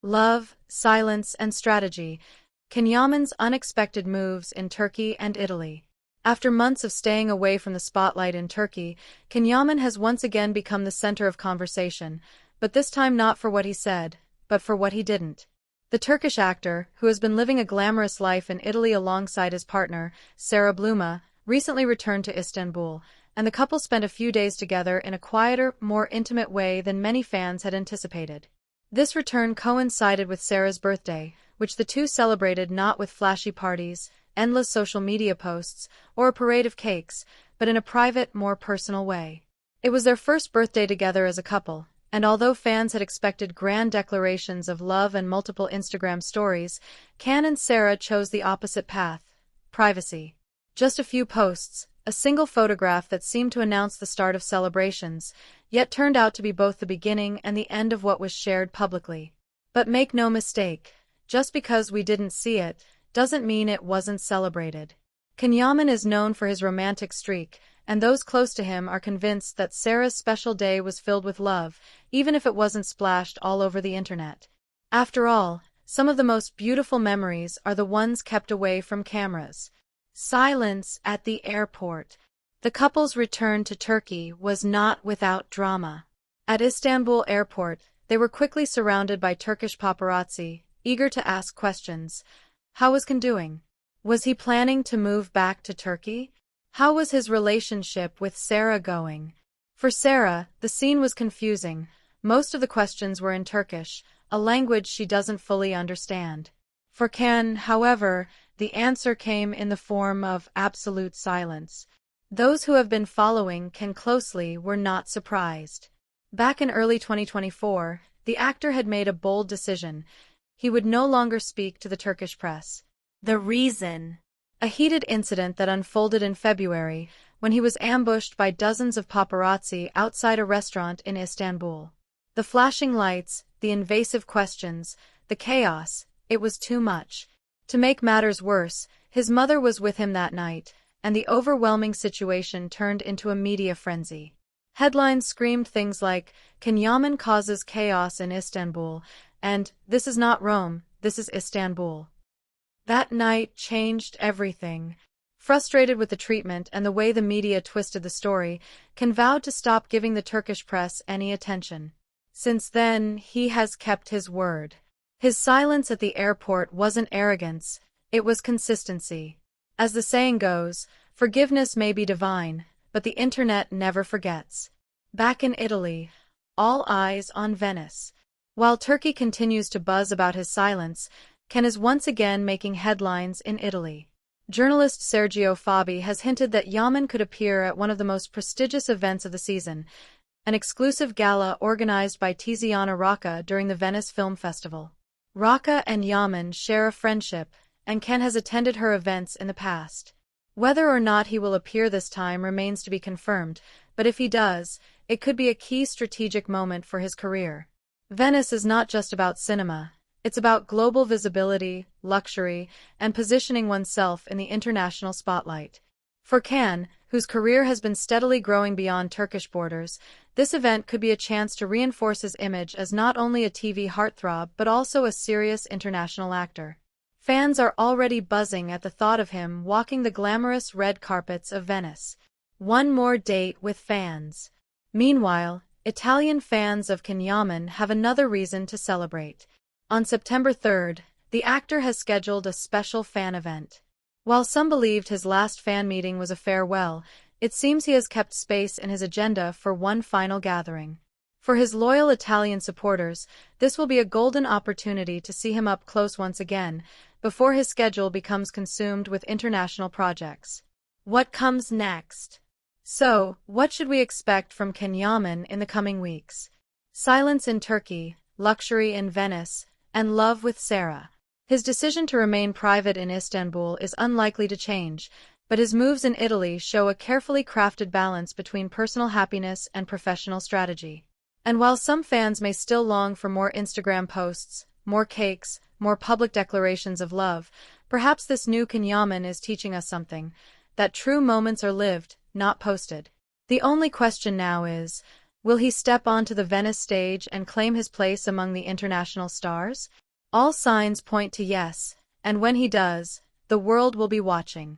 Love, silence, and strategy. Can Yaman's unexpected moves in Turkey and Italy. After months of staying away from the spotlight in Turkey, Can Yaman has once again become the center of conversation, but this time not for what he said, but for what he didn't. The Turkish actor, who has been living a glamorous life in Italy alongside his partner, Sara, recently returned to Istanbul, and the couple spent a few days together in a quieter, more intimate way than many fans had anticipated. This return coincided with Sara's birthday, which the two celebrated not with flashy parties, endless social media posts, or a parade of cakes, but in a private, more personal way. It was their first birthday together as a couple, and although fans had expected grand declarations of love and multiple Instagram stories, Can and Sara chose the opposite path: privacy. Just a few posts, a single photograph that seemed to announce the start of celebrations, yet turned out to be both the beginning and the end of what was shared publicly. But make no mistake, just because we didn't see it, doesn't mean it wasn't celebrated. Can Yaman is known for his romantic streak, and those close to him are convinced that Sara's special day was filled with love, even if it wasn't splashed all over the internet. After all, some of the most beautiful memories are the ones kept away from cameras. Silence at the airport. The couple's return to Turkey was not without drama. At Istanbul Airport, they were quickly surrounded by Turkish paparazzi, eager to ask questions. How was Can doing? Was he planning to move back to Turkey? How was his relationship with Sara going? For Sara, the scene was confusing. Most of the questions were in Turkish, a language she doesn't fully understand. For Can, however, the answer came in the form of absolute silence. Those who have been following Can closely were not surprised. Back in early 2024, the actor had made a bold decision. He would no longer speak to the Turkish press. The reason? A heated incident that unfolded in February, when he was ambushed by dozens of paparazzi outside a restaurant in Istanbul. The flashing lights, the invasive questions, the chaos, it was too much. To make matters worse, his mother was with him that night, and the overwhelming situation turned into a media frenzy. Headlines screamed things like, "Can Yaman causes chaos in Istanbul," and "This is not Rome, this is Istanbul." That night changed everything. Frustrated with the treatment and the way the media twisted the story, Can vowed to stop giving the Turkish press any attention. Since then, he has kept his word. His silence at the airport wasn't arrogance, it was consistency. As the saying goes, forgiveness may be divine, but the internet never forgets. Back in Italy, all eyes on Venice. While Turkey continues to buzz about his silence, Can is once again making headlines in Italy. Journalist Sérgio Fabi has hinted that Yaman could appear at one of the most prestigious events of the season, an exclusive gala organized by Tiziana Rocca during the Venice Film Festival. Rocca and Yaman share a friendship, and Can has attended her events in the past. Whether or not he will appear this time remains to be confirmed, but if he does, it could be a key strategic moment for his career. Venice is not just about cinema, it's about global visibility, luxury, and positioning oneself in the international spotlight. For Can, whose career has been steadily growing beyond Turkish borders, this event could be a chance to reinforce his image as not only a TV heartthrob but also a serious international actor. Fans are already buzzing at the thought of him walking the glamorous red carpets of Venice. One more date with fans. Meanwhile, Italian fans of Can Yaman have another reason to celebrate. On September 3rd, the actor has scheduled a special fan event. While some believed his last fan meeting was a farewell, it seems he has kept space in his agenda for one final gathering. For his loyal Italian supporters, this will be a golden opportunity to see him up close once again, before his schedule becomes consumed with international projects. What comes next? So, what should we expect from Can Yaman in the coming weeks? Silence in Turkey, luxury in Venice, and love with Sara. His decision to remain private in Istanbul is unlikely to change, but his moves in Italy show a carefully crafted balance between personal happiness and professional strategy. And while some fans may still long for more Instagram posts, more cakes, more public declarations of love, perhaps this new Can Yaman is teaching us something, that true moments are lived, not posted. The only question now is, Will he step onto the Venice stage and claim his place among the international stars? All signs point to yes, and when he does, the world will be watching.